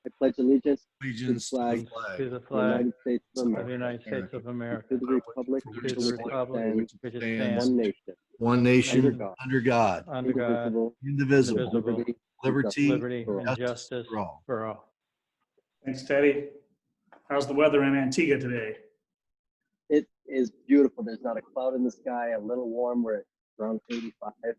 I pledge allegiance Allegiance to the flag to the of the flag United States of of the America, United States of to America, the republic to for the which it republic stands, which it stands stands, one one nation, nation, under God, under God, indivisible, indivisible, with liberty liberty for all. and justice for all. for all. Thanks, Teddy. How's the weather in Antigua today? It is beautiful. There's not a cloud in the sky, a little warm. We're at around 85. Did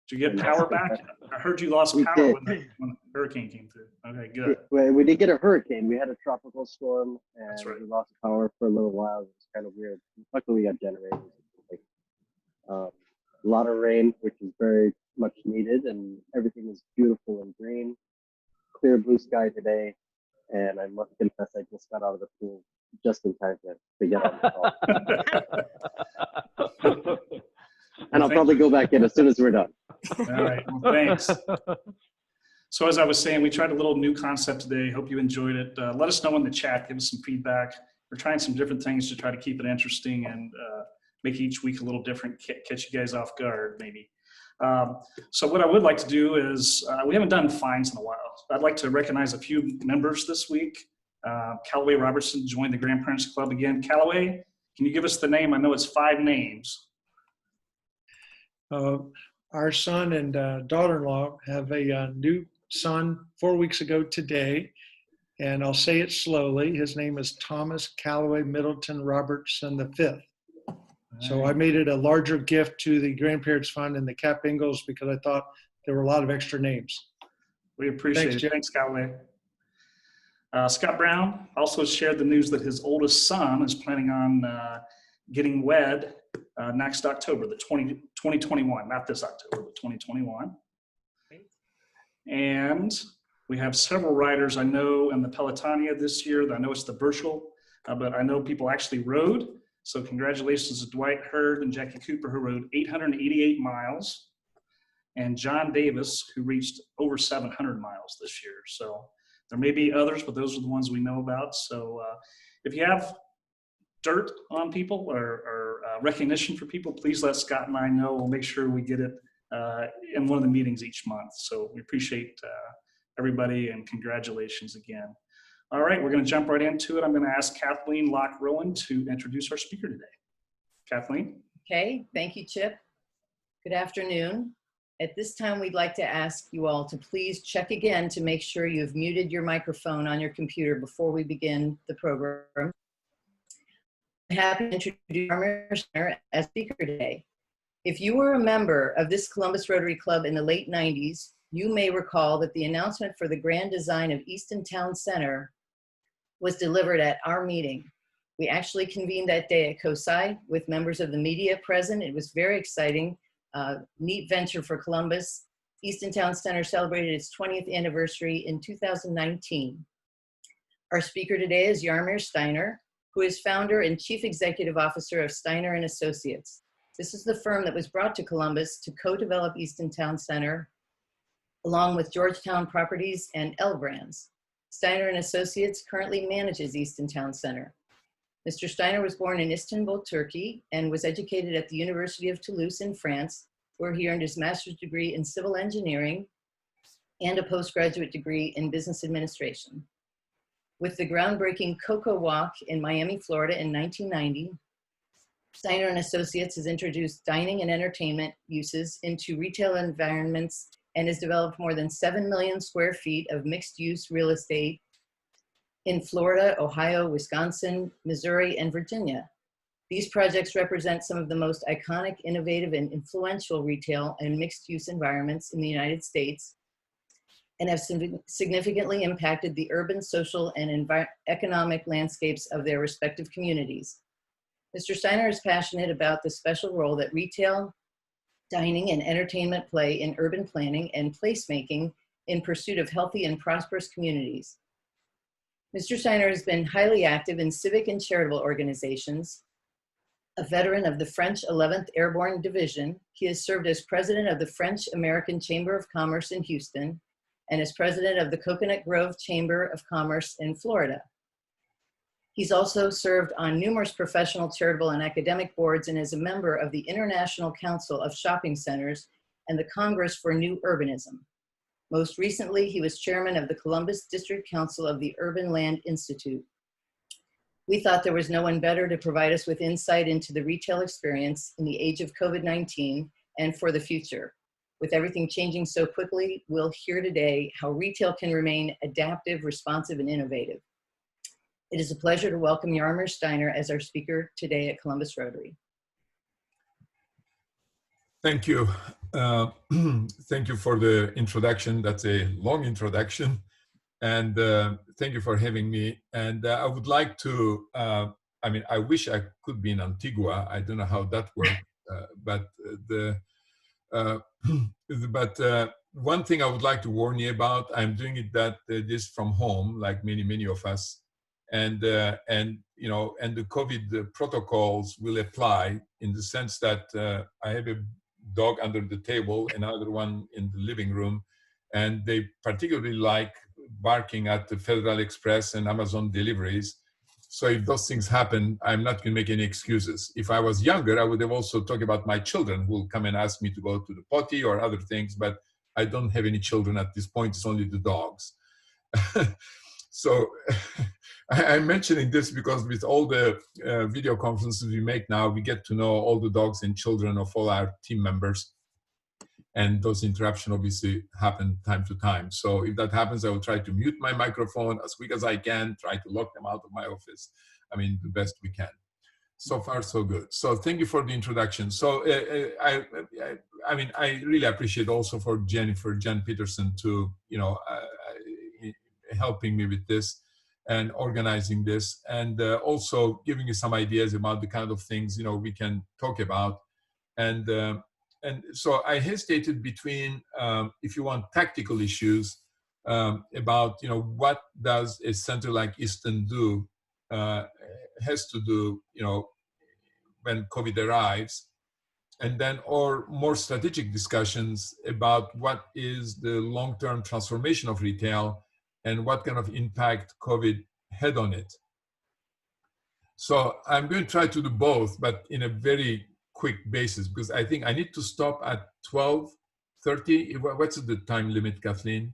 you get power back? I heard you lost We power did. when the hurricane came through. Okay, good. We did get a hurricane. We had a tropical storm, and That's right. we lost power for a little while. It was kind of weird. Luckily, we got generators. A lot of rain, which is very much needed, and everything is beautiful and green. Clear blue sky today, and I must confess, I just got out of the pool just in time to get on the call. And I'll probably go back in as soon as we're done. All right, well, thanks. So as I was saying, we tried a little new concept today. Hope you enjoyed it. Let us know in the chat. Give us some feedback. We're trying some different things to try to keep it interesting and make each week a little different, catch you guys off guard maybe. So what I would like to do is, we haven't done fines in a while. I'd like to recognize a few members this week. Callaway Robertson joined the Grandparents Club again. Callaway, can you give us the name? I know it's 5 names. Our son and daughter-in-law have a new son 4 weeks ago today, and I'll say it slowly. His name is Thomas Callaway Middleton Robertson V. So I made it a larger gift to the Grandparents Fund and the Cap Ingalls because I thought there were a lot of extra names. We appreciate it. Jim. Thanks, Callaway. Scott Brown also shared the news that his oldest son is planning on getting wed next October, 2021, not this October, but 2021. And we have several riders I know in the Pelotonia this year. I know it's the virtual, but I know people actually rode. So congratulations to Dwight Hurd and Jackie Cooper, who rode 888 miles, and John Davis, who reached over 700 miles this year. So there may be others, but those are the ones we know about. So if you have dirt on people or recognition for people, please let Scott and I know. We'll make sure we get it in one of the meetings each month. So we appreciate everybody, and congratulations again. All right, we're going to jump right into it. I'm going to ask Kathleen Locke-Rowan to introduce our speaker today. Kathleen? Okay, thank you, Chip. Good afternoon. At this time, we'd like to ask you all to please check again to make sure you've muted your microphone on your computer before we begin the program. I'm happy to introduce Yaromir Steiner as speaker today. If you were a member of this Columbus Rotary Club in the late 90s, you may recall that the announcement for the grand design of Easton Town Center was delivered at our meeting. We actually convened that day at COSI with members of the media present. It was very exciting, neat venture for Columbus. Easton Town Center celebrated its 20th anniversary in 2019. Our speaker today is Yaromir Steiner, who is founder and chief executive officer of Steiner and Associates. This is the firm that was brought to Columbus to co-develop Easton Town Center, along with Georgetown Properties and L Brands. Steiner and Associates currently manages Easton Town Center. Mr. Steiner was born in Istanbul, Turkey, and was educated at the University of Toulouse in France, where he earned his master's degree in civil engineering and a postgraduate degree in business administration. With the groundbreaking Cocoa Walk in Miami, Florida in 1990, Steiner and Associates has introduced dining and entertainment uses into retail environments and has developed more than 7 million square feet of mixed-use real estate in Florida, Ohio, Wisconsin, Missouri, and Virginia. These projects represent some of the most iconic, innovative, and influential retail and mixed-use environments in the United States, and have significantly impacted the urban, social, and economic landscapes of their respective communities. Mr. Steiner is passionate about the special role that retail, dining, and entertainment play in urban planning and placemaking in pursuit of healthy and prosperous communities. Mr. Steiner has been highly active in civic and charitable organizations. A veteran of the French 11th Airborne Division, he has served as president of the French American Chamber of Commerce in Houston and as president of the Coconut Grove Chamber of Commerce in Florida. He's also served on numerous professional, charitable, and academic boards and is a member of the International Council of Shopping Centers and the Congress for New Urbanism. Most recently, he was chairman of the Columbus District Council of the Urban Land Institute. We thought there was no one better to provide us with insight into the retail experience in the age of COVID-19 and for the future. With everything changing so quickly, we'll hear today how retail can remain adaptive, responsive, and innovative. It is a pleasure to welcome Yaromir Steiner as our speaker today at Columbus Rotary. Thank you. Thank you for the introduction. That's a long introduction. And thank you for having me. And I would like to, I wish I could be in Antigua. I don't know how that works. But one thing I would like to warn you about, I'm doing this from home, like many of us. And the COVID protocols will apply in the sense that I have a dog under the table, another one in the living room, and they particularly like barking at the Federal Express and Amazon deliveries. So if those things happen, I'm not going to make any excuses. If I was younger, I would have also talked about my children who will come and ask me to go to the potty or other things, but I don't have any children at this point. It's only the dogs. So I'm mentioning this because with all the video conferences we make now, we get to know all the dogs and children of all our team members. And those interruptions obviously happen time to time. So if that happens, I will try to mute my microphone as quick as I can, try to lock them out of my office. The best we can. So far, so good. So thank you for the introduction. So I really appreciate also for Jen Peterson to, helping me with this and organizing this, and also giving you some ideas about the kind of things we can talk about. And so I hesitated between, if you want, tactical issues about what does a center like Easton do, has to do when COVID arrives, and then or more strategic discussions about what is the long-term transformation of retail and what kind of impact COVID had on it. So I'm going to try to do both, but in a very quick basis, because I think I need to stop at 12:30. What's the time limit, Kathleen?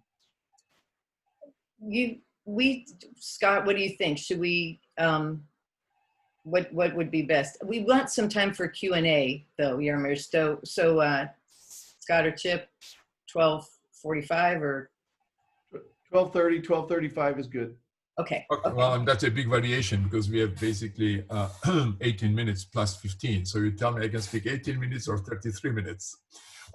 Scott, what do you think? Should we, what would be best? We want some time for Q&A though, Yaromir. So Scott or Chip, 12:45 or? 12:30, 12:35 is good. Okay. Well, that's a big variation because we have basically 18 minutes plus 15. So you tell me I can speak 18 minutes or 33 minutes.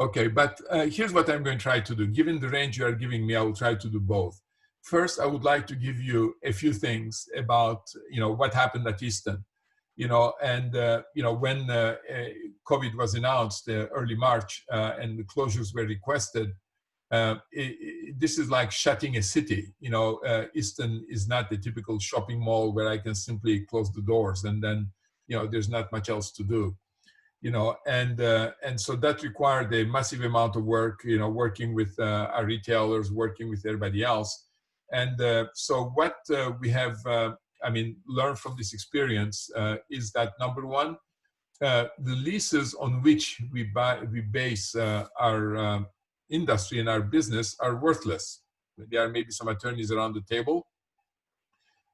Okay, but here's what I'm going to try to do. Given the range you are giving me, I will try to do both. First, I would like to give you a few things about what happened at Easton. When COVID was announced early March and the closures were requested, this is like shutting a city. Easton is not the typical shopping mall where I can simply close the doors and then there's not much else to do. And so that required a massive amount of work, working with our retailers, working with everybody else. And so what we have learned from this experience is that number one, the leases on which we base our industry and our business are worthless. There are maybe some attorneys around the table,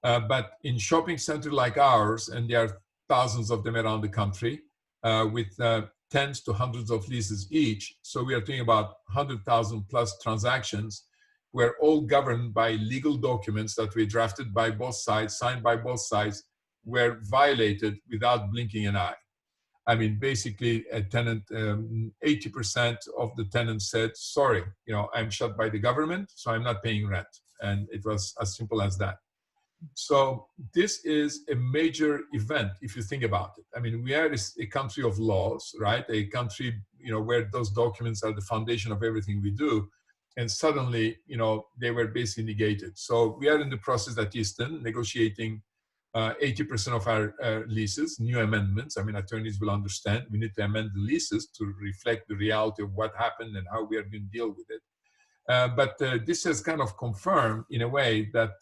but in shopping center like ours, and there are thousands of them around the country, with tens to hundreds of leases each. So we are talking about 100,000 plus transactions. We're all governed by legal documents that we drafted by both sides, signed by both sides, were violated without blinking an eye. Basically a tenant, 80% of the tenants said, sorry, I'm shut by the government, so I'm not paying rent. And it was as simple as that. So this is a major event if you think about it. We are a country of laws, right? A country, where those documents are the foundation of everything we do. And suddenly, they were basically negated. So we are in the process at Easton negotiating 80% of our leases, new amendments. Attorneys will understand. We need to amend the leases to reflect the reality of what happened and how we are going to deal with it. But this has kind of confirmed, in a way, that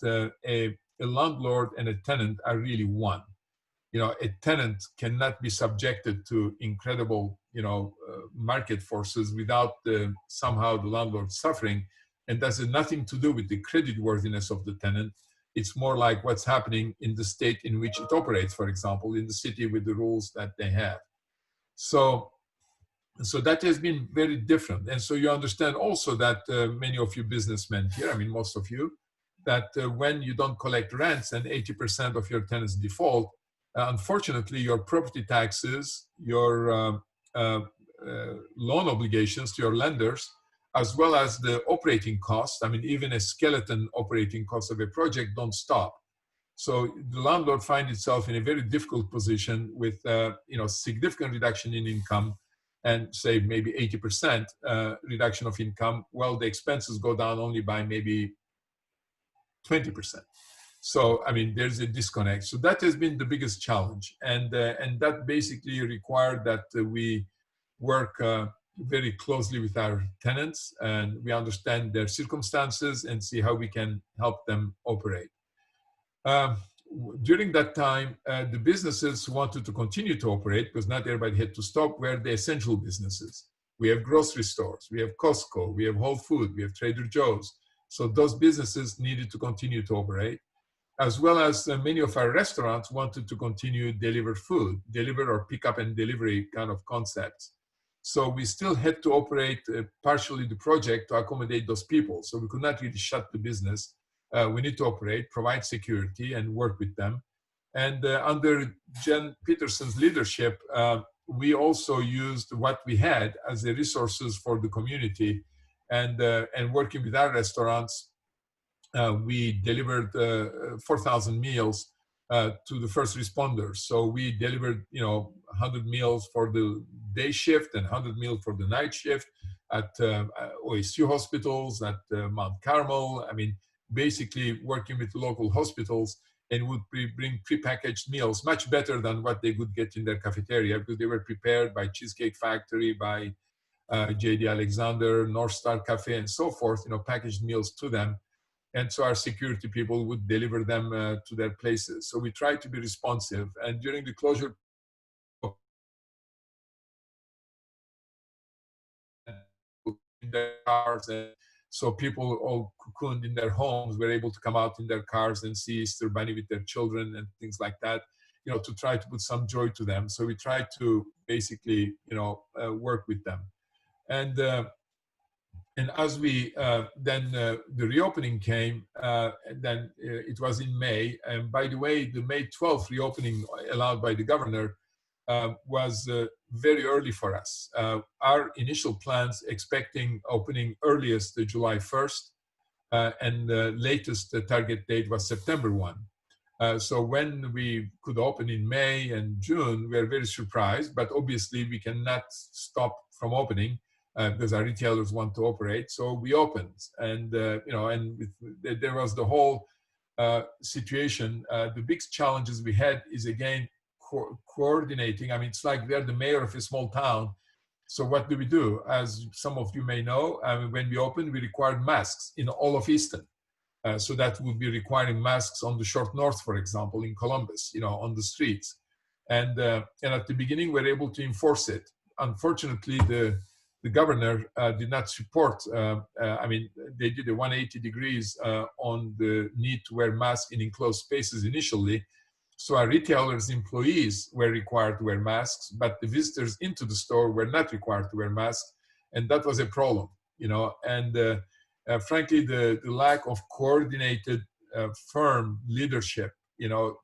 a landlord and a tenant are really one. A tenant cannot be subjected to incredible, market forces without somehow the landlord suffering. and that's nothing to do with the creditworthiness of the tenant. It's more like what's happening in the state in which it operates, for example, in the city with the rules that they have. So that has been very different. And so you understand also that many of you businessmen here, I mean, most of you, that when you don't collect rents and 80% of your tenants default, unfortunately, your property taxes, your loan obligations to your lenders, as well as the operating costs, I mean, even a skeleton operating cost of a project don't stop. So the landlord finds itself in a very difficult position with significant reduction in income, and say maybe 80% reduction of income. Well, the expenses go down only by maybe 20%. So, I mean, there's a disconnect. So that has been the biggest challenge. And that basically required that we work very closely with our tenants, and we understand their circumstances and see how we can help them operate. During that time, the businesses wanted to continue to operate because not everybody had to stop, were the essential businesses. We have grocery stores, we have Costco, we have Whole Foods, we have Trader Joe's. So those businesses needed to continue to operate, as well as many of our restaurants wanted to continue deliver food, deliver or pick up and delivery kind of concepts. So we still had to operate partially the project to accommodate those people. So we could not really shut the business. We need to operate, provide security, and work with them. And under Jen Peterson's leadership, we also used what we had as the resources for the community. And working with our restaurants, we delivered 4,000 meals to the first responders. So we delivered, 100 meals for the day shift and 100 meals for the night shift at OSU hospitals, at Mount Carmel. I mean, basically working with local hospitals, and would bring prepackaged meals, much better than what they could get in their cafeteria, because they were prepared by Cheesecake Factory, by J.D. Alexander, North Star Cafe, and so forth, packaged meals to them. And so our security people would deliver them to their places. So we tried to be responsive. And during the closure, in their cars, and so people all cocooned in their homes were able to come out in their cars and see Easter Bunny with their children and things like that, to try to put some joy to them. So we tried to basically, work with them. And as we then the reopening came, then it was in May. And by the way, the May 12th reopening allowed by the governor was very early for us. Our initial plans expecting opening earliest July 1st, and the latest target date was September 1. So when we could open in May and June, we were very surprised, but obviously we cannot stop from opening because our retailers want to operate. So we opened, and there was the whole situation. The big challenges we had is, again, coordinating. I mean, it's like we're the mayor of a small town. So what do we do? As some of you may know, when we opened, we required masks in all of Easton. So that would be requiring masks on the short north, for example, in Columbus, on the streets. And at the beginning, we were able to enforce it. Unfortunately, the governor did not support, they did a 180 degrees on the need to wear masks in enclosed spaces initially. So our retailers' employees were required to wear masks, but the visitors into the store were not required to wear masks. And that was a problem, and frankly, the lack of coordinated, firm leadership,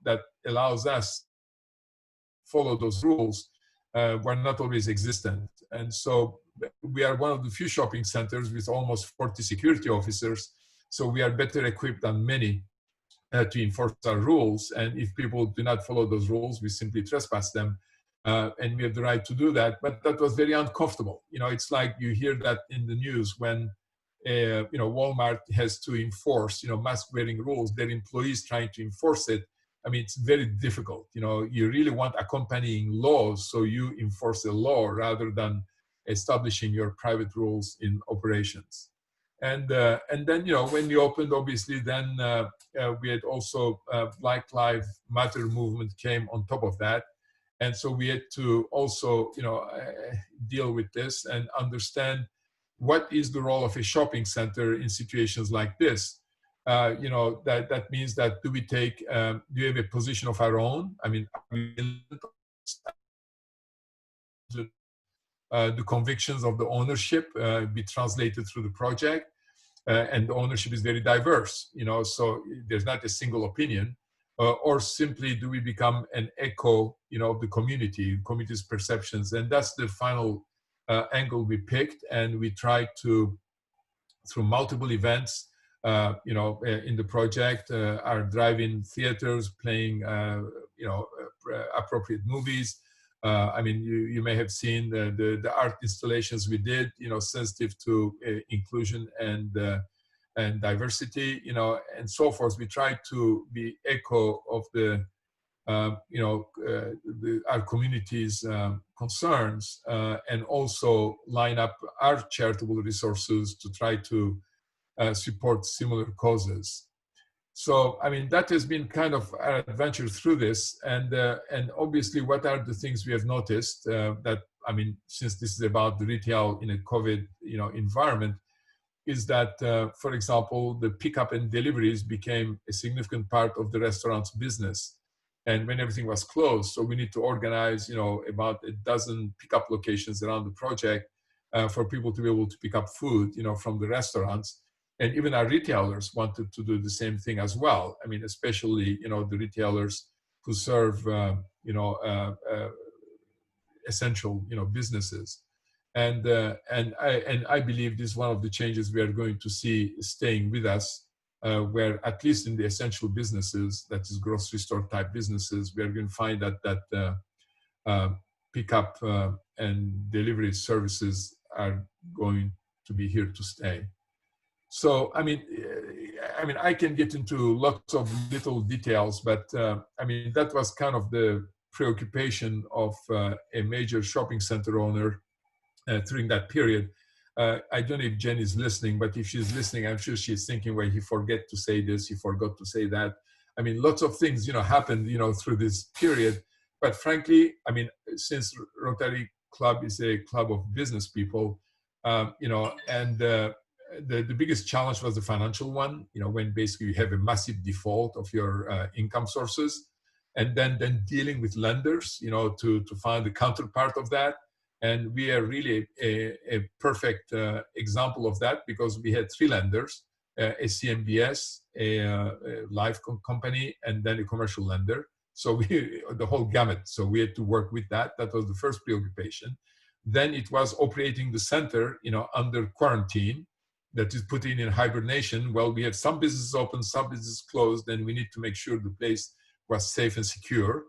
that allows us to follow those rules were not always existent. And so we are one of the few shopping centers with almost 40 security officers. So we are better equipped than many to enforce our rules. And if people do not follow those rules, we simply trespass them. And we have the right to do that. But that was very uncomfortable. It's like you hear that in the news when Walmart has to enforce, mask wearing rules, their employees trying to enforce it. I mean, it's very difficult. You really want accompanying laws, so you enforce a law rather than establishing your private rules in operations. And then, when we opened, obviously, then we had also Black Lives Matter movement came on top of that. And so we had to also, deal with this and understand what is the role of a shopping center in situations like this? That means that do we have a position of our own? I mean, the convictions of the ownership be translated through the project, and the ownership is very diverse, so there's not a single opinion, or simply do we become an echo, of the community's perceptions, and that's the final angle we picked, and we tried to, through multiple events, in the project, our drive-in theaters playing, appropriate movies. I mean, you may have seen the art installations we did, sensitive to inclusion and diversity, and so forth. We tried to be echo of our community's concerns, and also line up our charitable resources to try to support similar causes. So, I mean, that has been kind of our adventure through this, and obviously, what are the things we have noticed that, I mean, since this is about the retail in a COVID, environment, is that, for example, the pickup and deliveries became a significant part of the restaurant's business, and when everything was closed, so we need to organize, about a dozen pickup locations around the project for people to be able to pick up food, from the restaurants. And even our retailers wanted to do the same thing as well. I mean, especially, the retailers who serve, essential, businesses. And I believe this is one of the changes we are going to see staying with us, where at least in the essential businesses, that is grocery store type businesses, we are going to find that pickup and delivery services are going to be here to stay. So, I mean, I can get into lots of little details, but I mean, that was kind of the preoccupation of a major shopping center owner during that period. I don't know if Jen is listening, but if she's listening, I'm sure she's thinking, well, he forgot to say this, he forgot to say that. I mean, lots of things, happened, through this period. But frankly, I mean, since Rotary Club is a club of business people, and the biggest challenge was the financial one, when basically you have a massive default of your income sources, and then dealing with lenders, to find the counterpart of that. And we are really a perfect example of that, because we had three lenders, a CMBS, a life company, and then a commercial lender. So the whole gamut. So we had to work with that. That was the first preoccupation. Then it was operating the center, under quarantine, that is putting in hibernation. Well, we had some businesses open, some businesses closed, and we need to make sure the place was safe and secure.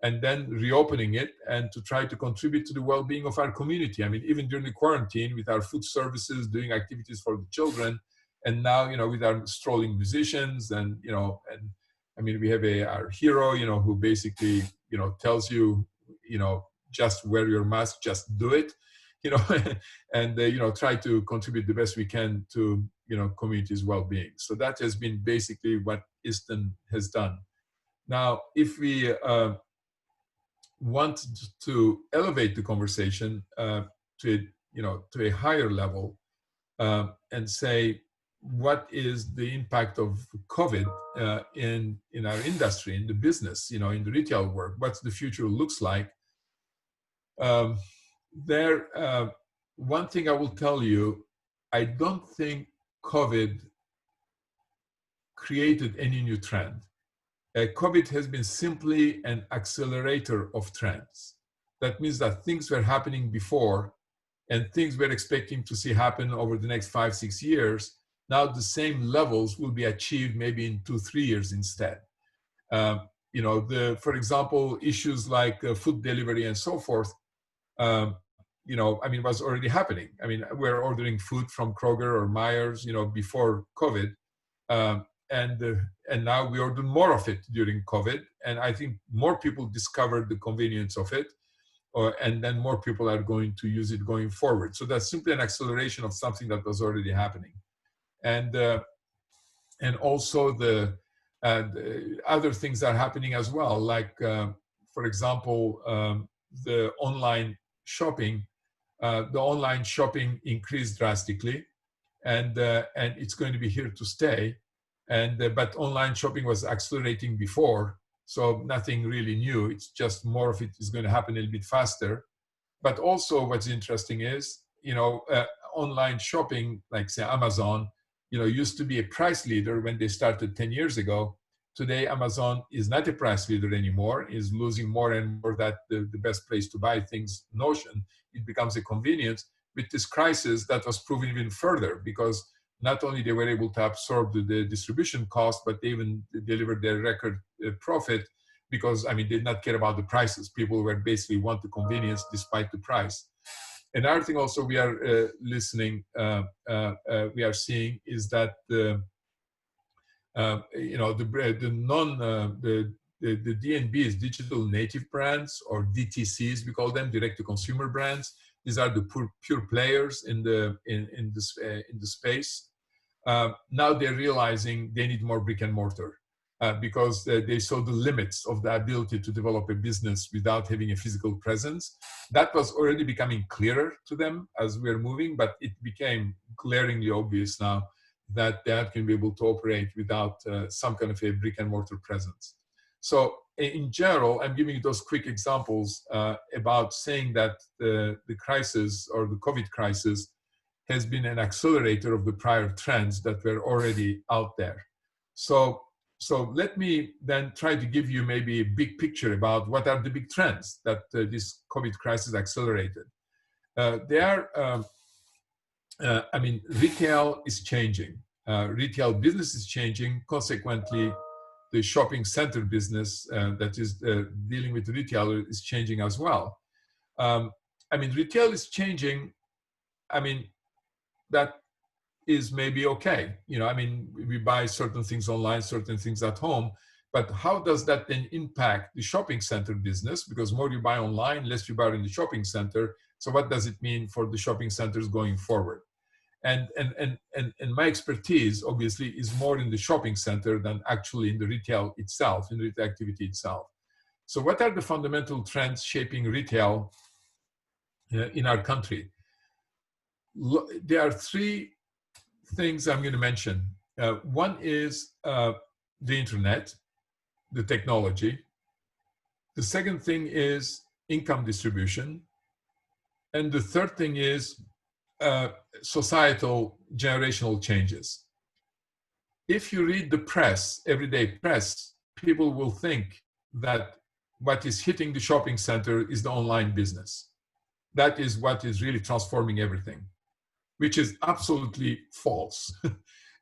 And then reopening it and to try to contribute to the well-being of our community. I mean, even during the quarantine, with our food services, doing activities for the children, and now, with our strolling musicians, and, and I mean, we have our hero, who basically, tells you, just wear your mask, just do it, and, try to contribute the best we can to, community's well-being. So that has been basically what Easton has done. Now, if we want to elevate the conversation to a higher level, and say, what is the impact of COVID in our industry, in the business, in the retail work? What's the future looks like? One thing I will tell you, I don't think COVID created any new trend. COVID has been simply an accelerator of trends. That means that things were happening before, and things we're expecting to see happen over the next 5-6 years. Now the same levels will be achieved maybe in 2-3 years instead. For example, issues like food delivery and so forth, was already happening. I mean, we're ordering food from Kroger or Myers, before COVID. And now we order more of it during COVID. And I think more people discovered the convenience of it, and then more people are going to use it going forward. So that's simply an acceleration of something that was already happening. And also the other things are happening as well, like, for example, the online shopping the online shopping increased drastically, and it's going to be here to stay. And but online shopping was accelerating before, so nothing really new. It's just more of it is going to happen a little bit faster. But also, what's interesting is, online shopping, like say Amazon, used to be a price leader when they started 10 years ago. Today, Amazon is not a price leader anymore, is losing more and more that the best place to buy things notion. It becomes a convenience. With this crisis, that was proven even further, because not only they were able to absorb the distribution cost, but they even delivered their record profit, because, I mean, they did not care about the prices. People were basically want the convenience despite the price. Another thing also we are we are seeing is that the DNBs, digital native brands, or DTCs, we call them, direct to consumer brands. These are the pure players in the space. Now they're realizing they need more brick and mortar, because they saw the limits of the ability to develop a business without having a physical presence. That was already becoming clearer to them as we're moving, but it became glaringly obvious now that they can be able to operate without some kind of a brick and mortar presence. So in general, I'm giving you those quick examples about saying that the crisis, or the COVID crisis, has been an accelerator of the prior trends that were already out there. So let me then try to give you maybe a big picture about what are the big trends that this COVID crisis accelerated. Retail is changing. Retail business is changing. Consequently, the shopping center business that is dealing with retailer is changing as well. Retail is changing. That is maybe okay. We buy certain things online, certain things at home, but how does that then impact the shopping center business? Because more you buy online, less you buy in the shopping center. So what does it mean for the shopping centers going forward? And my expertise obviously is more in the shopping center than actually in the retail itself, in the retail activity itself. So what are the fundamental trends shaping retail in our country? There are three things I'm going to mention. One is the internet, the technology. The second thing is income distribution. And the third thing is societal generational changes. If you read the press, everyday press, people will think that what is hitting the shopping center is the online business. That is what is really transforming everything, which is absolutely false.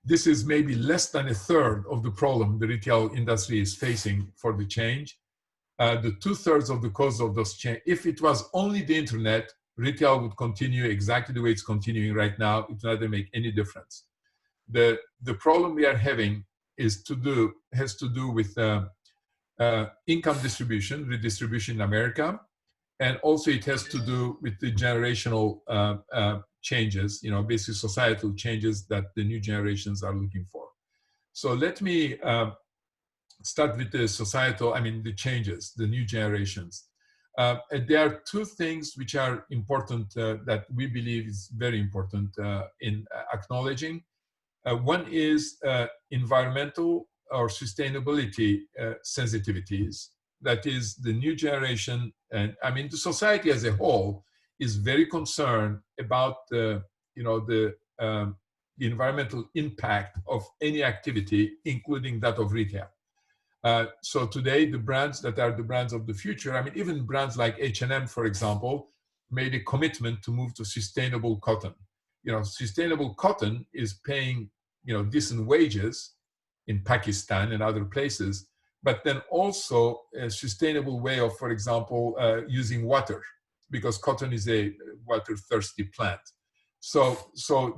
This is maybe less than a third of the problem the retail industry is facing for the change. The 2/3 of the cause of those change, if it was only the internet, retail would continue exactly the way it's continuing right now. It would not make any difference. The problem we are having has to do with income distribution, redistribution in America, and also it has to do with the generational changes, basically societal changes that the new generations are looking for. So let me start with the societal, the changes, the new generations. There are two things which are important that we believe is very important in acknowledging. One is environmental or sustainability sensitivities. That is, the new generation, and the society as a whole is very concerned about the environmental impact of any activity, including that of retail. So today, the brands that are the brands of the future, even brands like H&M, for example, made a commitment to move to sustainable cotton. Sustainable cotton is paying, decent wages in Pakistan and other places, but then also a sustainable way of, for example, using water, because cotton is a water-thirsty plant. So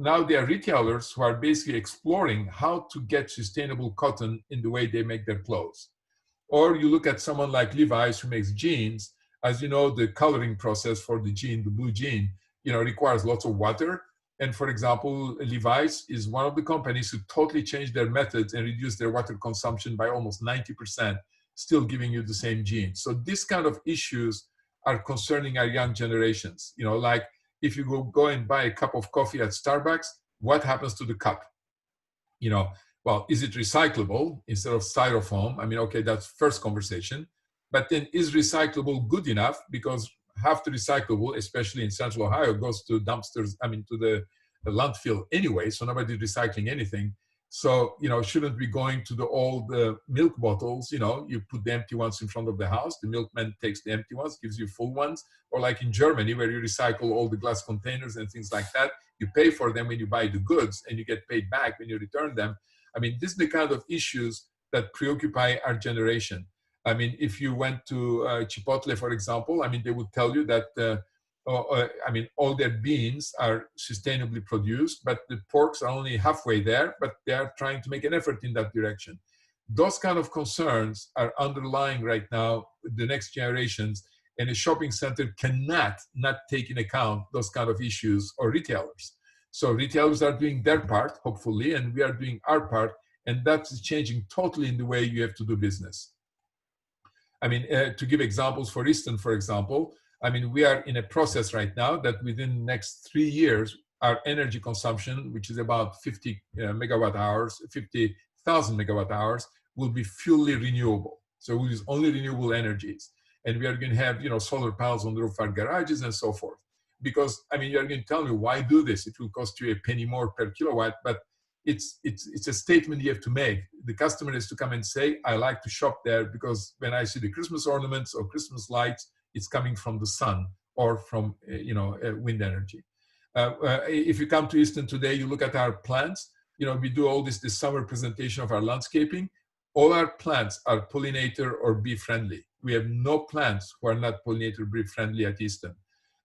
now there are retailers who are basically exploring how to get sustainable cotton in the way they make their clothes. Or you look at someone like Levi's who makes jeans. As you know, the coloring process for the jean, the blue jean, requires lots of water. And for example, Levi's is one of the companies who totally changed their methods and reduced their water consumption by almost 90%, still giving you the same jeans. So these kind of issues are concerning our young generations. Like if you go and buy a cup of coffee at Starbucks, what happens to the cup? You know, well, is it recyclable instead of styrofoam? I mean, okay, that's first conversation. But then is recyclable good enough? Because half the recyclable, especially in Central Ohio, goes to dumpsters, I mean, to the landfill anyway, so nobody's recycling anything. So, you know, shouldn't be going to the old milk bottles, you know, you put the empty ones in front of the house, the milkman takes the empty ones, gives you full ones, or like in Germany where you recycle all the glass containers and things like that, you pay for them when you buy the goods and you get paid back when you return them. I mean, this is the kind of issues that preoccupy our generation. I mean, if you went to Chipotle, for example, I mean, they would tell you that I mean, all their beans are sustainably produced, but the porks are only halfway there, but they are trying to make an effort in that direction. Those kind of concerns are underlying right now the next generations, and a shopping center cannot not take into account those kind of issues, or retailers. So retailers are doing their part, hopefully, and we are doing our part, and that's changing totally in the way you have to do business. I mean, to give examples for Easton, for example, I mean, we are in a process right now that within the next 3 years, our energy consumption, which is about 50 megawatt hours, 50,000 megawatt hours, will be fully renewable. So we'll use only renewable energies. And we are going to have, you know, solar panels on the roof of our garages and so forth. Because, I mean, you're going to tell me, why do this? It will cost you a penny more per kilowatt, but it's a statement you have to make. The customer has to come and say, I like to shop there because when I see the Christmas ornaments or Christmas lights, it's coming from the sun or from, you know, wind energy. If you come to Easton today, you look at our plants, you know, we do all this summer presentation of our landscaping. All our plants are pollinator or bee friendly. We have no plants who are not pollinator or bee friendly at Easton.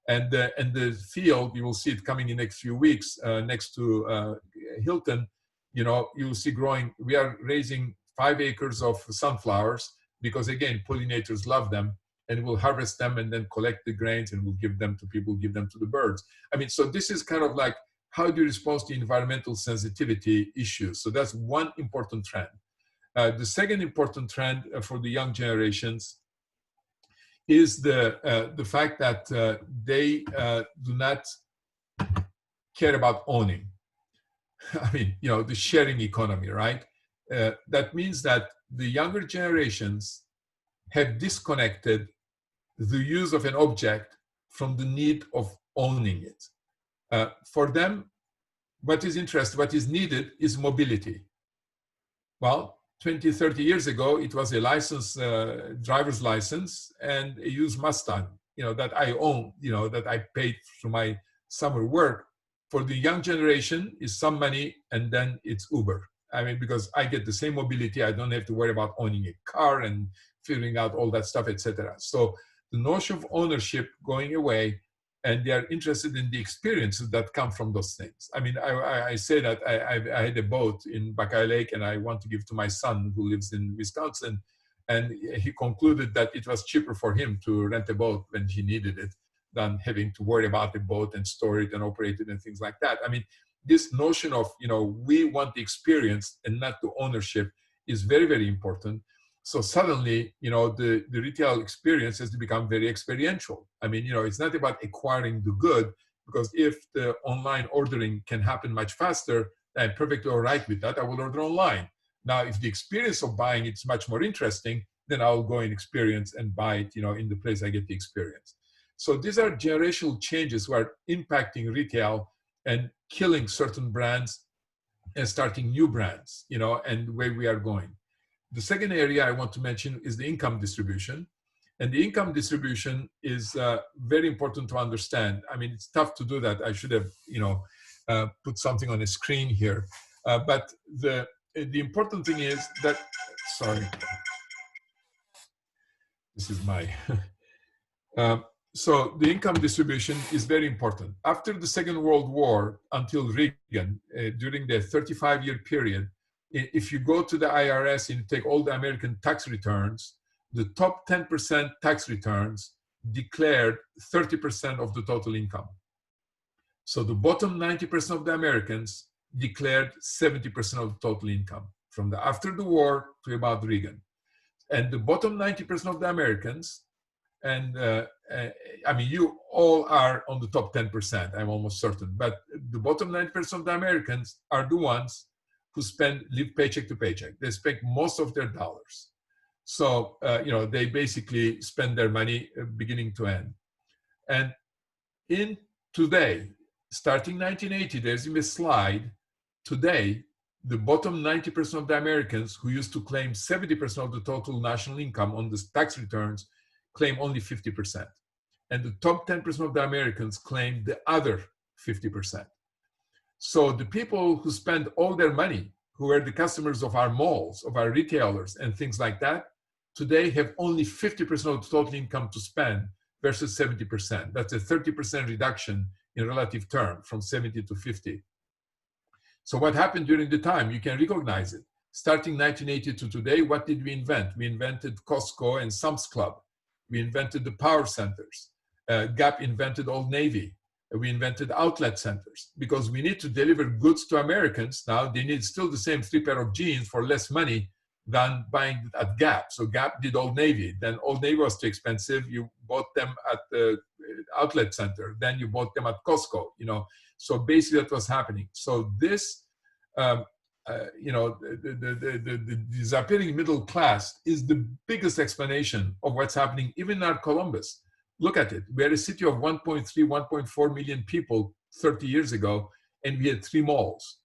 And the field, you will see it coming in the next few weeks next to Hilton, you know, you'll see growing. We are raising 5 acres of sunflowers because, again, pollinators love them, and we'll harvest them and then collect the grains and we'll give them to people, give them to the birds. I mean, so this is kind of like, how do you respond to environmental sensitivity issues? So that's one important trend. The second important trend for the young generations is the fact that they do not care about owning. I mean, you know, the sharing economy, right? That means that the younger generations have disconnected the use of an object from the need of owning it. For them, what is interesting, what is needed is mobility. Well, 20, 30 years ago, it was a license, driver's license, and a used Mustang, you know, that I own, you know, that I paid through my summer work. For the young generation, is some money, and then it's Uber. I mean, because I get the same mobility, I don't have to worry about owning a car and figuring out all that stuff, etc. So the notion of ownership going away, and they are interested in the experiences that come from those things. I mean, I say that I had a boat in Buckeye Lake, and I want to give to my son who lives in Wisconsin, and he concluded that it was cheaper for him to rent a boat when he needed it than having to worry about the boat and store it and operate it and things like that. I mean, this notion of, you know, we want the experience and not the ownership is very, very important. So suddenly, you know, the retail experience has to become very experiential. I mean, you know, it's not about acquiring the good, because if the online ordering can happen much faster, I'm perfectly all right with that. I will order online. Now, if the experience of buying it's much more interesting, then I'll go and experience and buy it, you know, in the place I get the experience. So these are generational changes who are impacting retail and killing certain brands and starting new brands, you know, and where we are going. The second area I want to mention is the income distribution. And the income distribution is very important to understand. I mean, it's tough to do that. I should have, you know, put something on the screen here. But the important thing is that, sorry, this is my, so the income distribution is very important. After the Second World War until Reagan, during the 35-year period, if you go to the IRS and you take all the American tax returns, the top 10% tax returns declared 30% of the total income. So the bottom 90% of the Americans declared 70% of the total income from after the war to about Reagan. And the bottom 90% of the Americans And I mean, you all are on the top 10%, I'm almost certain. But the bottom 90% of the Americans are the ones who live paycheck to paycheck. They spend most of their dollars. So, they basically spend their money beginning to end. And in today, starting 1980, there's even a slide. Today, the bottom 90% of the Americans who used to claim 70% of the total national income on the tax returns claim only 50%. And the top 10% of the Americans claim the other 50%. So the people who spend all their money, who are the customers of our malls, of our retailers and things like that, today have only 50% of the total income to spend versus 70%. That's a 30% reduction in relative term from 70 to 50. So what happened during the time? You can recognize it. Starting 1980 to today, what did we invent? We invented Costco and Sam's Club. We invented the power centers. Gap invented Old Navy. We invented outlet centers because we need to deliver goods to Americans. Now they need still the same 3 pair of jeans for less money than buying at Gap. So Gap did Old Navy. Then Old Navy was too expensive. You bought them at the outlet center. Then you bought them at Costco, So basically that was happening. So this, the disappearing middle class is the biggest explanation of what's happening even in our Columbus. Look at it. We had a city of 1.3, 1.4 million people 30 years ago, and we had 3 malls.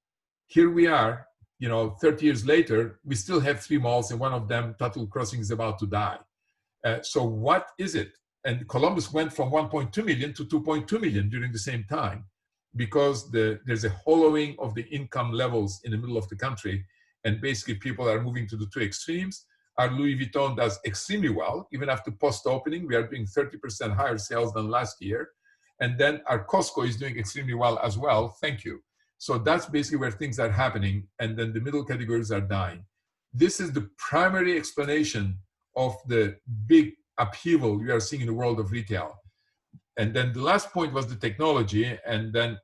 Here we are, 30 years later, we still have 3 malls, and one of them, Tuttle Crossing, is about to die. So what is it? And Columbus went from 1.2 million to 2.2 million during the same time because there's a hollowing of the income levels in the middle of the country, and basically people are moving to the 2 extremes. Our Louis Vuitton does extremely well. Even after post-opening, we are doing 30% higher sales than last year. And then our Costco is doing extremely well as well. Thank you. So that's basically where things are happening. And then the middle categories are dying. This is the primary explanation of the big upheaval we are seeing in the world of retail. And then the last point was the technology. And then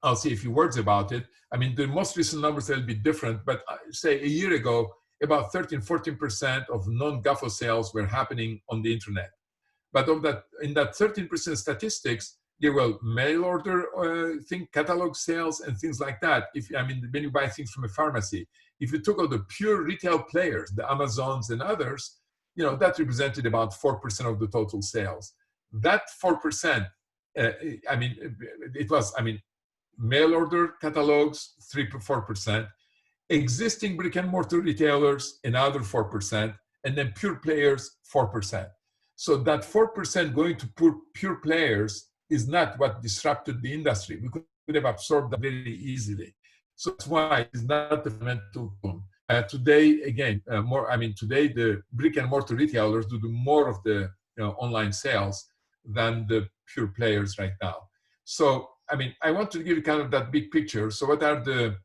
I'll say a few words about it. I mean, the most recent numbers will be different, but say a year ago, about 13-14% of non-GAFO sales were happening on the internet. But of that, in that 13% statistics, there were mail order catalog sales and things like that. When you buy things from a pharmacy, if you took out the pure retail players, the Amazons and others, that represented about 4% of the total sales. That 4%, it was mail order catalogs, 3-4%. Existing brick and mortar retailers, another 4%, and then pure players, 4%. So that 4% going to pure players is not what disrupted the industry. We could have absorbed that very easily. So that's why it's not the fundamental problem. Today, again, today the brick and mortar retailers do more of the online sales than the pure players right now. So, I want to give you kind of that big picture. So what are the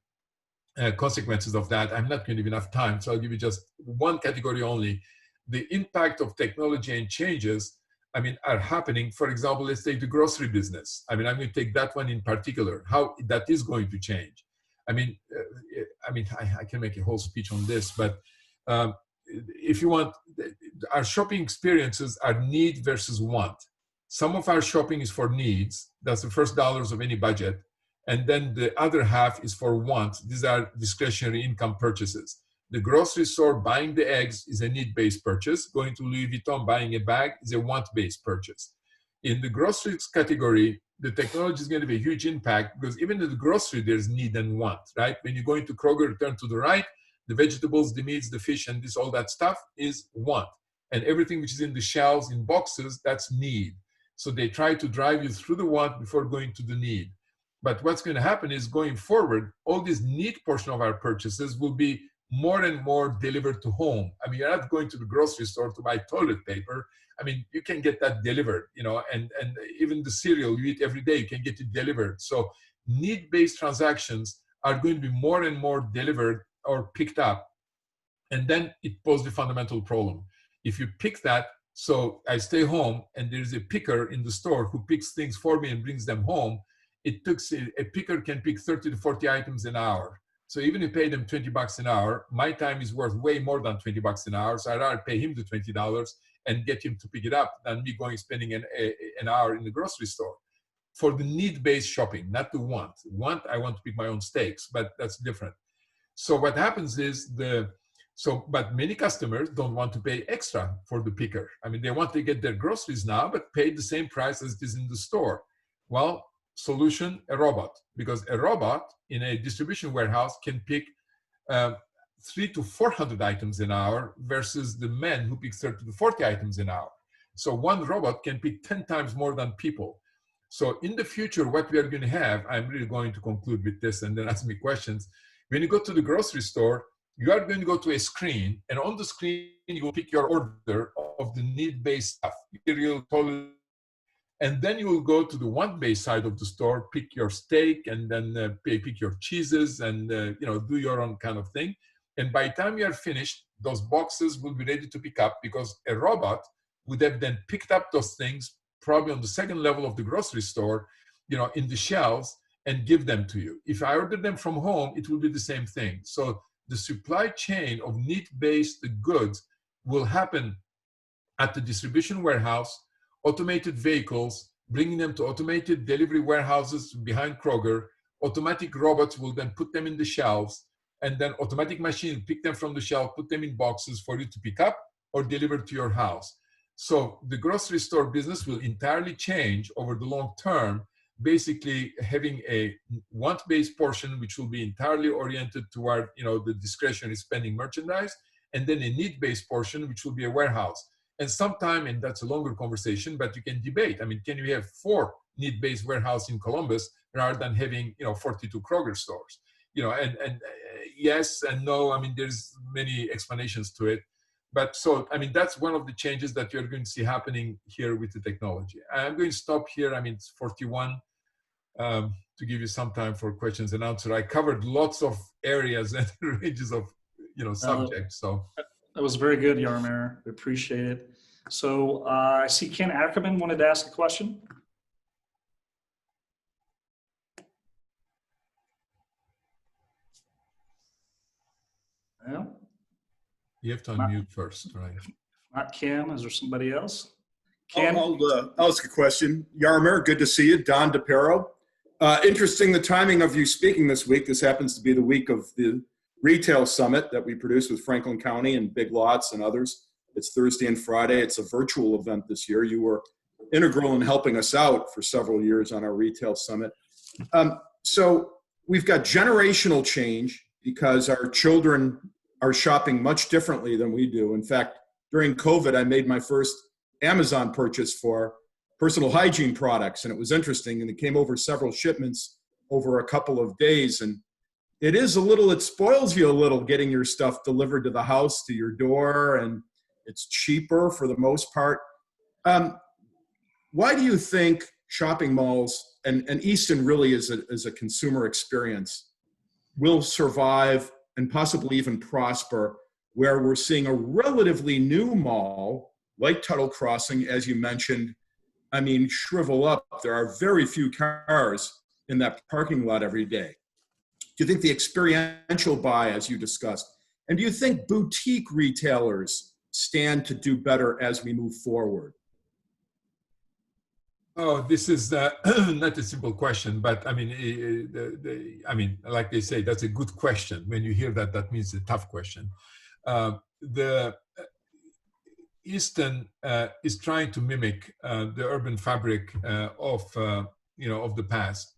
consequences of that? I'm not going to have enough time, so I'll give you just one category only. The impact of technology and changes, are happening. For example, let's take the grocery business. I'm going to take that one in particular, how that is going to change. I can make a whole speech on this, but if you want, our shopping experiences are need versus want. Some of our shopping is for needs. That's the first dollars of any budget. And then the other half is for want. These are discretionary income purchases. The grocery store buying the eggs is a need-based purchase. Going to Louis Vuitton buying a bag is a want-based purchase. In the groceries category, the technology is going to be a huge impact because even in the grocery, there's need and want, right? When you go into Kroger, turn to the right, the vegetables, the meats, the fish, and all that stuff is want. And everything which is in the shelves, in boxes, that's need. So they try to drive you through the want before going to the need. But what's going to happen is going forward, all this need portion of our purchases will be more and more delivered to home. You're not going to the grocery store to buy toilet paper. You can get that delivered, and even the cereal you eat every day, you can get it delivered. So need-based transactions are going to be more and more delivered or picked up. And then it poses the fundamental problem. If you pick that, so I stay home and there's a picker in the store who picks things for me and brings them home, a picker can pick 30 to 40 items an hour. So even if you pay them $20 an hour, my time is worth way more than $20 an hour. So I'd rather pay him the $20 and get him to pick it up than me spending an hour in the grocery store. For the need-based shopping, not the want. Want, I want to pick my own steaks, but that's different. So what happens is but many customers don't want to pay extra for the picker. I mean, they want to get their groceries now, but pay the same price as it is in the store. Well, solution, a robot, because a robot in a distribution warehouse can pick 300 to 400 items an hour versus the men who pick 30 to 40 items an hour. So one robot can pick 10 times more than people. So in the future, what we are going to have, I'm really going to conclude with this and then ask me questions. When you go to the grocery store, you are going to go to a screen, and on the screen, you will pick your order of the need-based stuff. And then you will go to the want-based side of the store, pick your steak, and then pick your cheeses, and do your own kind of thing. And by the time you are finished, those boxes will be ready to pick up because a robot would have then picked up those things probably on the second level of the grocery store, in the shelves, and give them to you. If I order them from home, it will be the same thing. So the supply chain of need-based goods will happen at the distribution warehouse, automated vehicles, bringing them to automated delivery warehouses behind Kroger. Automatic robots will then put them in the shelves, and then automatic machines pick them from the shelf, put them in boxes for you to pick up or deliver to your house. So the grocery store business will entirely change over the long term, basically having a want-based portion, which will be entirely oriented toward, the discretionary spending merchandise, and then a need-based portion, which will be a warehouse. And sometime, and that's a longer conversation, but you can debate. I mean, can you have 4 need-based warehouses in Columbus rather than having, 42 Kroger stores? And yes and no. I mean, there's many explanations to it. But so, I mean, that's one of the changes that you're going to see happening here with the technology. I'm going to stop here. I mean, it's 41 to give you some time for questions and answers. I covered lots of areas and ranges of, subjects. So that was very good, Yaromir. We appreciate it. So I see Ken Ackerman wanted to ask a question. Well, you have to unmute first, right? Not Ken. Is there somebody else? Ken? I'll ask a question. Yaromir, good to see you. Don DePero. Interesting the timing of you speaking this week. This happens to be the week of the retail summit that we produce with Franklin County and Big Lots and others. It's Thursday and Friday. It's a virtual event this year. You were integral in helping us out for several years on our retail summit. So we've got generational change because our children are shopping much differently than we do. In fact, during COVID, I made my first Amazon purchase for personal hygiene products, and it was interesting, and it came over several shipments over a couple of days, and it spoils you a little getting your stuff delivered to the house, to your door, and it's cheaper for the most part. Why do you think shopping malls, and Easton really is a consumer experience, will survive and possibly even prosper, where we're seeing a relatively new mall like Tuttle Crossing, as you mentioned, I mean, shrivel up. There are very few cars in that parking lot every day. Do you think the experiential buy, as you discussed, and do you think boutique retailers stand to do better as we move forward? Oh, this is not a simple question, but I mean, like they say, that's a good question. When you hear that, that means a tough question. The Easton is trying to mimic the urban fabric of the past,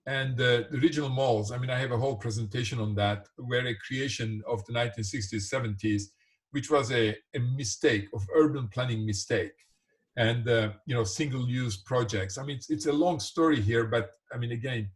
and the regional malls. I mean, I have a whole presentation on that, where a creation of the 1960s, 70s, which was a mistake of urban planning mistake. And single-use projects. I mean, it's a long story here, but I mean, again,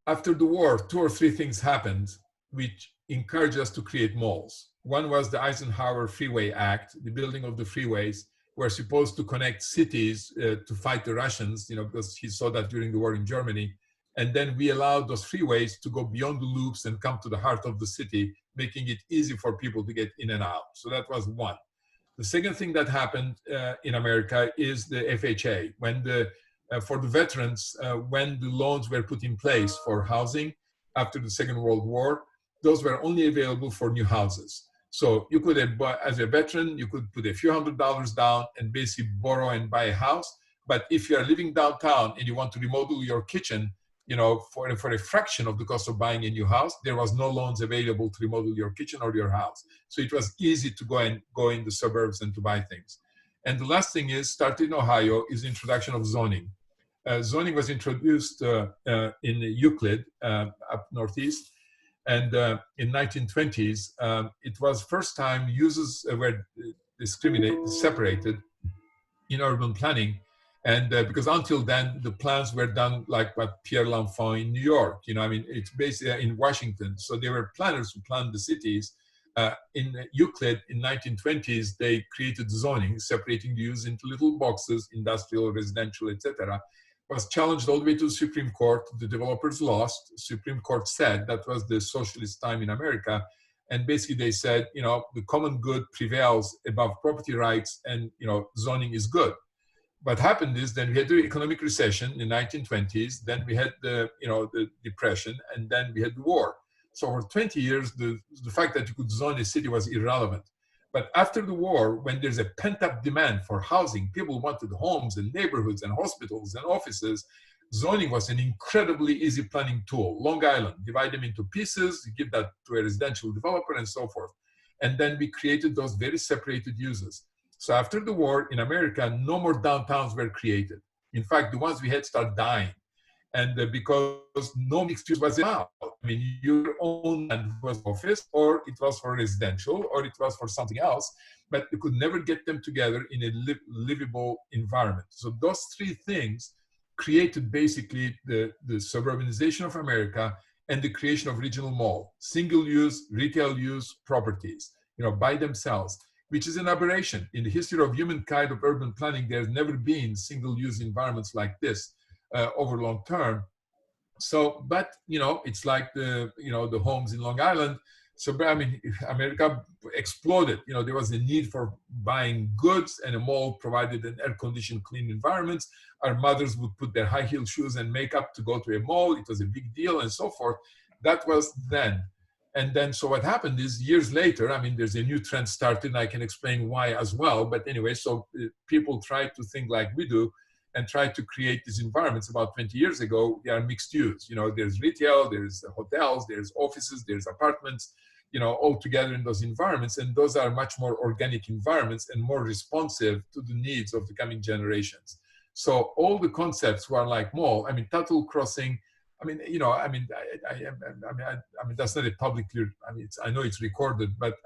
after the war, 2 or 3 things happened which encouraged us to create malls. One was the Eisenhower Freeway Act. The building of the freeways were supposed to connect cities to fight the Russians, because he saw that during the war in Germany. And then we allowed those freeways to go beyond the loops and come to the heart of the city, making it easy for people to get in and out. So that was one. The second thing that happened in America is the FHA. When for the veterans, when the loans were put in place for housing after the Second World War, those were only available for new houses. So you could, as a veteran, you could put a few $100s down and basically borrow and buy a house. But if you are living downtown and you want to remodel your kitchen, for a fraction of the cost of buying a new house, there was no loans available to remodel your kitchen or your house. So it was easy to go in the suburbs and to buy things. And the last thing is, started in Ohio, is the introduction of zoning. Zoning was introduced in Euclid, up northeast. And in 1920s, it was first time uses were separated in urban planning. And because until then, the plans were done like by Pierre L'Enfant in New York, it's basically in Washington. So there were planners who planned the cities. In Euclid, in 1920s, they created zoning, separating the use into little boxes, industrial, residential, etc. Was challenged all the way to the Supreme Court. The developers lost. Supreme Court said that was the socialist time in America. And basically they said, the common good prevails above property rights and, zoning is good. What happened is then we had the economic recession in the 1920s, then we had the depression, and then we had the war. So for 20 years, the fact that you could zone a city was irrelevant. But after the war, when there's a pent-up demand for housing, people wanted homes and neighborhoods and hospitals and offices, zoning was an incredibly easy planning tool. Long Island, divide them into pieces, give that to a residential developer and so forth. And then we created those very separated uses. So after the war in America, no more downtowns were created. In fact, the ones we had started dying. And because no mixed use was allowed. Your own land was office, or it was for residential, or it was for something else, but you could never get them together in a livable environment. So those three things created basically the suburbanization of America and the creation of regional mall, single use, retail use properties, by themselves, which is an aberration. In the history of humankind of urban planning, there's never been single use environments like this over long term. So, but, it's like the homes in Long Island. So, America exploded. There was a need for buying goods, and a mall provided an air-conditioned, clean environments. Our mothers would put their high heel shoes and makeup to go to a mall. It was a big deal and so forth. That was then. And then, so what happened is years later, there's a new trend started, and I can explain why as well. But anyway, so people try to think like we do and try to create these environments. About 20 years ago, they are mixed use. There's retail, there's hotels, there's offices, there's apartments, all together in those environments. And those are much more organic environments and more responsive to the needs of the coming generations. So all the concepts were like mall, Tuttle Crossing, that's not a publicly, I know it's recorded, but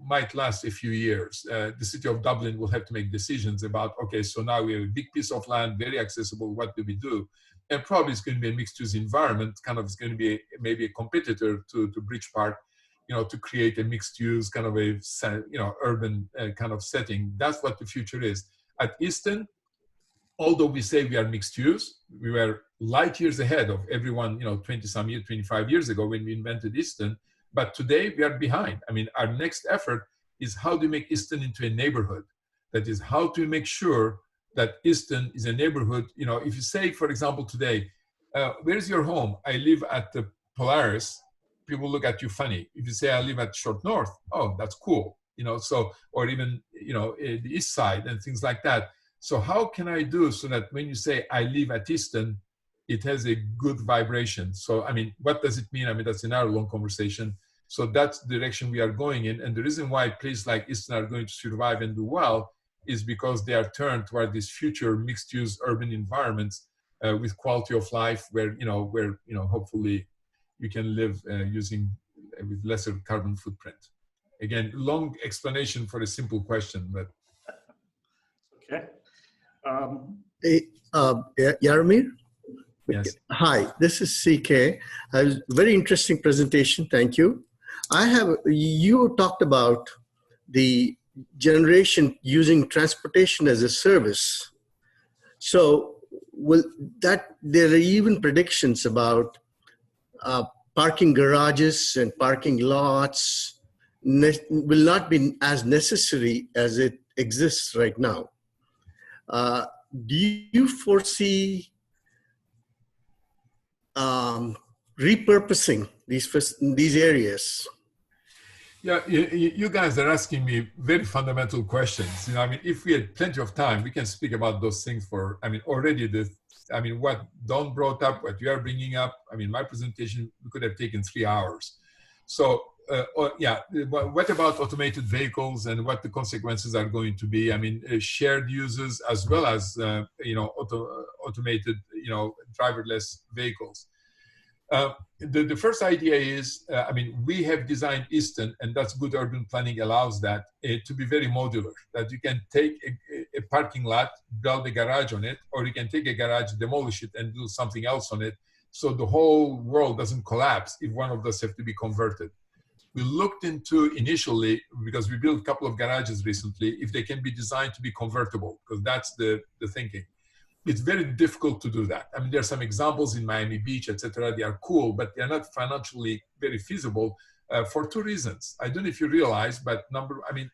might last a few years. The city of Dublin will have to make decisions about, okay, so now we have a big piece of land, very accessible, what do we do? And probably it's going to be a mixed use environment, it's going to be maybe a competitor to Bridge Park, to create a mixed use kind of a, urban kind of setting. That's what the future is. At Easton, although we say we are mixed use, we were light years ahead of everyone, 20-some years, 25 years ago when we invented Easton. But today we are behind. Our next effort is how do we make Easton into a neighborhood? That is, how to make sure that Easton is a neighborhood. If you say, for example, today, where's your home? I live at the Polaris. People look at you funny. If you say I live at Short North, oh, that's cool. So, or even, the East Side and things like that. So how can I do so that when you say I live at Easton, it has a good vibration? So, what does it mean? That's an hour-long conversation. So that's the direction we are going in. And the reason why places like Easton are going to survive and do well is because they are turned toward these future mixed-use urban environments with quality of life where hopefully you can live with lesser carbon footprint. Again, long explanation for a simple question, but. Okay. Yaromir? Yes. Hi, this is CK. Very interesting presentation. Thank you. You talked about the generation using transportation as a service. So there are even predictions about parking garages and parking lots will not be as necessary as it exists right now. Do you foresee repurposing these areas? Yeah, you guys are asking me very fundamental questions. I mean, if we had plenty of time, we can speak about those things for, I mean, already what Don brought up, what you are bringing up, I mean, my presentation, we could have taken 3 hours. So, yeah, what about automated vehicles and what the consequences are going to be? I mean, shared uses as well as, automated, driverless vehicles. The first idea is, I mean, we have designed Easton, and that's good urban planning allows that, to be very modular, that you can take a parking lot, build a garage on it, or you can take a garage, demolish it, and do something else on it. So the whole world doesn't collapse if one of those have to be converted. We looked into initially, because we built a couple of garages recently, if they can be designed to be convertible, because that's the thinking. It's very difficult to do that. I mean, there are some examples in Miami Beach, etc. They are cool, but they're not financially very feasible for 2 reasons. I don't know if you realize, but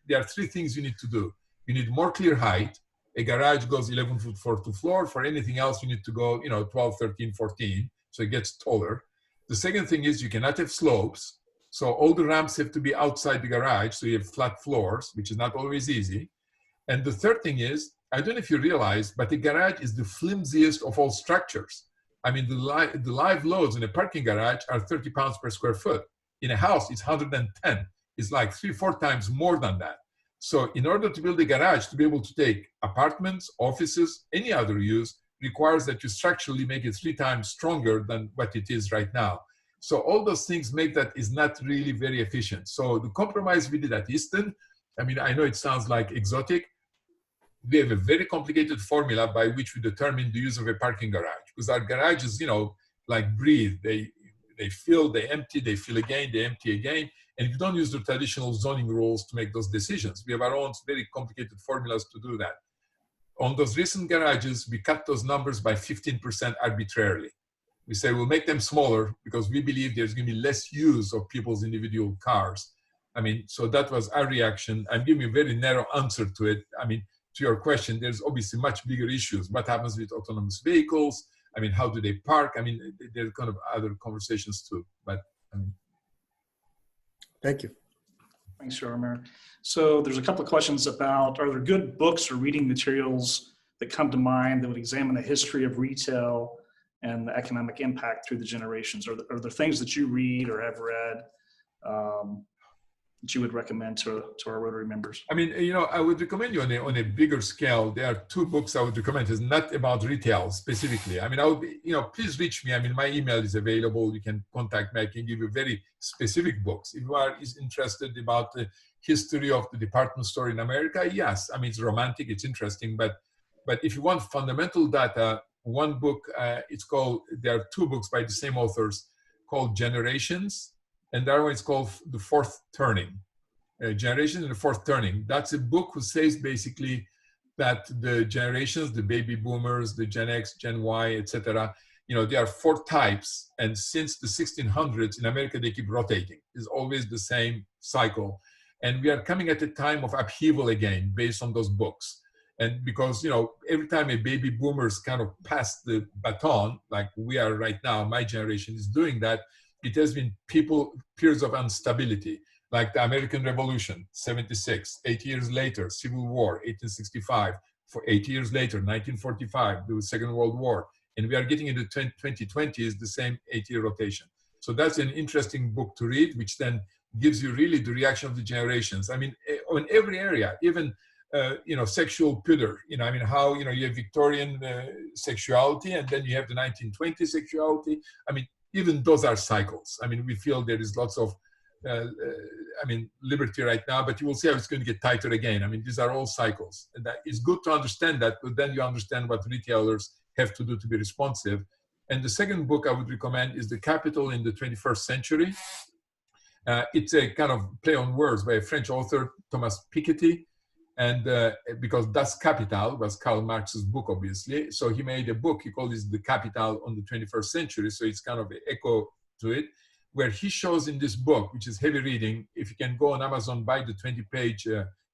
there are 3 things you need to do. You need more clear height. A garage goes 11 foot floor to floor. For anything else, you need to go, 12, 13, 14. So it gets taller. The second thing is you cannot have slopes. So all the ramps have to be outside the garage. So you have flat floors, which is not always easy. And the third thing is, I don't know if you realize, but the garage is the flimsiest of all structures. I mean, the live loads in a parking garage are 30 pounds per square foot. In a house, it's 110. It's like 3-4 times more than that. So in order to build a garage, to be able to take apartments, offices, any other use, requires that you structurally make it 3 times stronger than what it is right now. So all those things make that is not really very efficient. So the compromise we did at Easton, I mean, I know it sounds like exotic. We have a very complicated formula by which we determine the use of a parking garage, because our garages, like breathe. They fill, they empty, they fill again, they empty again. And we don't use the traditional zoning rules to make those decisions. We have our own very complicated formulas to do that. On those recent garages, we cut those numbers by 15% arbitrarily. We say we'll make them smaller because we believe there's going to be less use of people's individual cars. I mean, so that was our reaction. I'm giving a very narrow answer to it. I mean, to your question, there's obviously much bigger issues. What happens with autonomous vehicles? I mean, how do they park? I mean, there are kind of other conversations too, but. Thank you. Thanks, Yaromir. So there's a couple of questions about, are there good books or reading materials that come to mind that would examine the history of retail and the economic impact through the generations? Are there things that you read or have read that you would recommend to our Rotary members? I mean, I would recommend you on a bigger scale. There are 2 books I would recommend. It's not about retail specifically. I mean, I would be, please reach me. I mean, my email is available. You can contact me. I can give you very specific books. If you are interested about the history of the department store in America, yes. I mean, it's romantic, it's interesting, but if you want fundamental data, one book, there are 2 books by the same authors called Generations, and the other one is called The Fourth Turning. Generation and the Fourth Turning. That's a book who says basically that the generations, the baby boomers, the Gen X, Gen Y, etc., there are 4 types. And since the 1600s in America, they keep rotating. It's always the same cycle. And we are coming at a time of upheaval again, based on those books. And because, every time a baby boomers kind of pass the baton, like we are right now, my generation is doing that, it has been periods of instability, like the American Revolution, 76, 8 years later, Civil War, 1865, for 8 years later, 1945, the Second World War. And we are getting into 2020 is the same 8-year rotation. So that's an interesting book to read, which then gives you really the reaction of the generations. I mean, in every area, even, sexual pudor, I mean, how, you have Victorian sexuality, and then you have the 1920 sexuality. I mean, even those are cycles. I mean, we feel there is lots of, liberty right now, but you will see how it's going to get tighter again. I mean, these are all cycles. And that it's good to understand that, but then you understand what retailers have to do to be responsive. And the second book I would recommend is The Capital in the 21st Century. It's a kind of play on words by a French author, Thomas Piketty. And because Das Kapital was Karl Marx's book, obviously. So he made a book, he called it The Capital on the 21st Century. So it's kind of an echo to it, where he shows in this book, which is heavy reading. If you can go on Amazon, buy the 20-page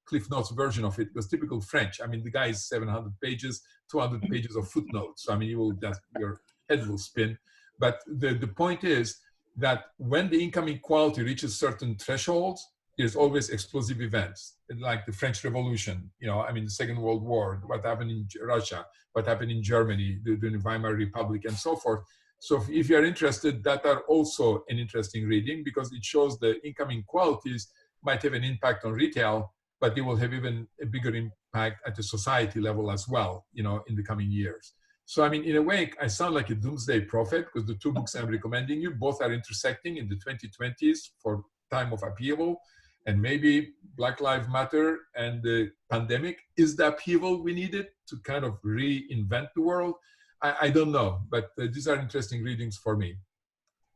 Cliff Notes version of it. It was typical French. I mean, the guy is 700 pages, 200 pages of footnotes. So, I mean, your head will spin. But the point is that when the income inequality reaches certain thresholds, there's always explosive events, like the French Revolution, I mean, the Second World War, what happened in Russia, what happened in Germany, during the Weimar Republic, and so forth. So if you're interested, that are also an interesting reading, because it shows the income inequalities might have an impact on retail, but they will have even a bigger impact at the society level as well, in the coming years. So, I mean, in a way, I sound like a doomsday prophet, because the two books I'm recommending you, both are intersecting in the 2020s for time of upheaval, and maybe Black Lives Matter and the pandemic is the upheaval we needed to kind of reinvent the world. I don't know, but these are interesting readings for me.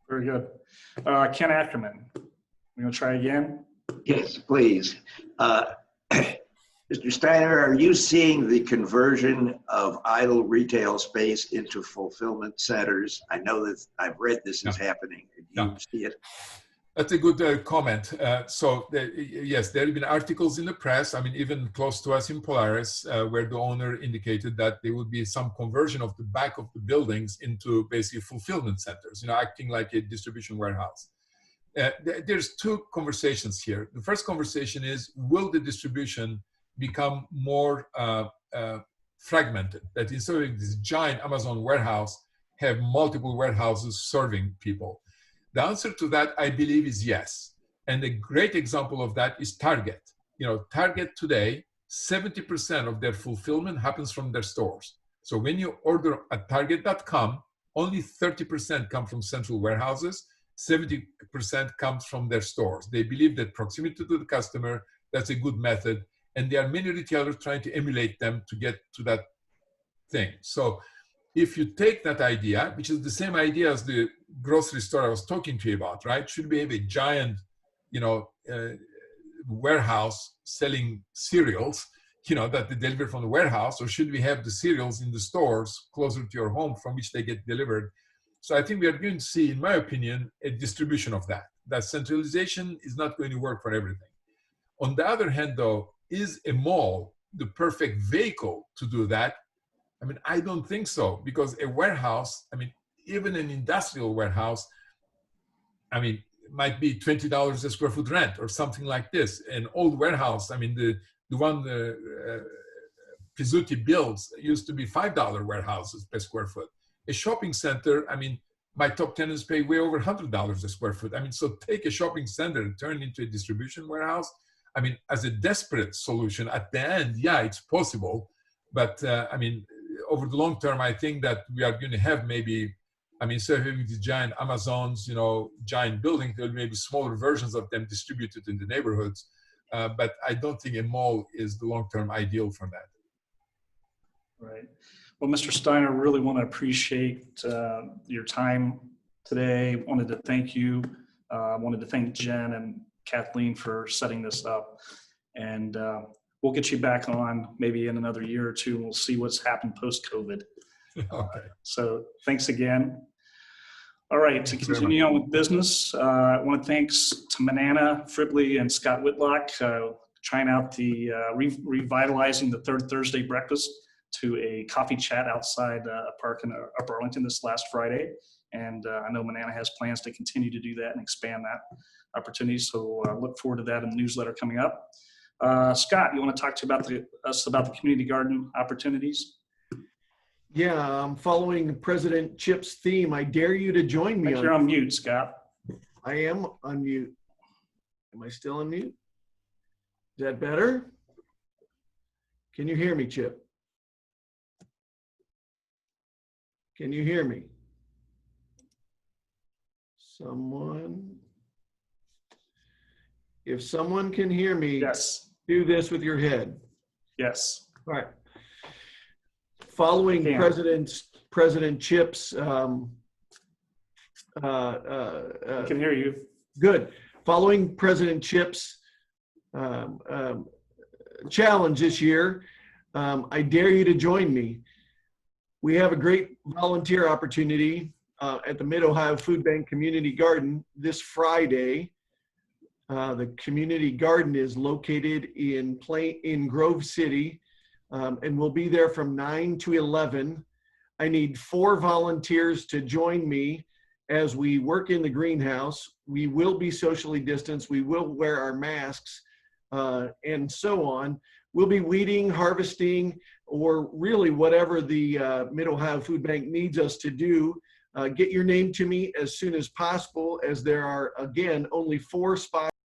Very good. Ken Ackerman, you want to try again? Yes, please. Mr. Steiner, are you seeing the conversion of idle retail space into fulfillment centers? I know that I've read this is happening. Do you see it? That's a good comment. Yes, there have been articles in the press, I mean, even close to us in Polaris, where the owner indicated that there would be some conversion of the back of the buildings into basically fulfillment centers, acting like a distribution warehouse. There's two conversations here. The first conversation is, will the distribution become more fragmented? That instead of this giant Amazon warehouse, have multiple warehouses serving people. The answer to that, I believe, is yes. And a great example of that is Target. Target today, 70% of their fulfillment happens from their stores. So when you order at target.com, only 30% come from central warehouses, 70% comes from their stores. They believe that proximity to the customer, that's a good method. And there are many retailers trying to emulate them to get to that thing. So if you take that idea, which is the same idea as the grocery store I was talking to you about, right? Should we have a giant, warehouse selling cereals, that they deliver from the warehouse, or should we have the cereals in the stores closer to your home from which they get delivered? So I think we are going to see, in my opinion, a distribution of that. That centralization is not going to work for everything. On the other hand, though, is a mall the perfect vehicle to do that? I mean, I don't think so, because a warehouse, I mean, even an industrial warehouse, I mean, might be $20 a square foot rent or something like this. An old warehouse, I mean, the one Pizzuti builds used to be $5 warehouses per square foot. A shopping center, I mean, my top tenants pay way over $100 a square foot. I mean, so take a shopping center and turn it into a distribution warehouse. I mean, as a desperate solution at the end, yeah, it's possible. But I mean, over the long term, I think that we are going to have maybe, I mean, instead of having these giant Amazons, giant buildings, there'll be maybe smaller versions of them distributed in the neighborhoods. But I don't think a mall is the long-term ideal for that. Right. Well, Mr. Steiner, really want to appreciate your time today. Wanted to thank you. Wanted to thank Jen and Kathleen for setting this up. And we'll get you back on maybe in another year or two, and we'll see what's happened post-COVID. Okay. So thanks again. All right, to continue on with business, I want to thanks to Manana, Fribley, and Scott Whitlock trying out the revitalizing the Third Thursday breakfast to a coffee chat outside a park in Upper Arlington this last Friday. And I know Manana has plans to continue to do that and expand that opportunity. So look forward to that in the newsletter coming up. Scott, you want to talk to us about the community garden opportunities? Yeah, I'm following President Chip's theme. I dare you to join me. You're on mute, Scott. I am on mute. Am I still on mute? Is that better? Can you hear me, Chip? Can you hear me? Someone? If someone can hear me, Yes. do this with your head. Yes. All right. Following President Chip's I can hear you. good. Following President Chip's challenge this year, I dare you to join me. We have a great volunteer opportunity at the Mid-Ohio Food Bank Community Garden this Friday. The community garden is located in Grove City, and we'll be there from 9 to 11. I need 4 volunteers to join me as we work in the greenhouse. We will be socially distanced. We will wear our masks and so on. We'll be weeding, harvesting, or really whatever the Mid-Ohio Food Bank needs us to do. Get your name to me as soon as possible, as there are, again, only 4 spots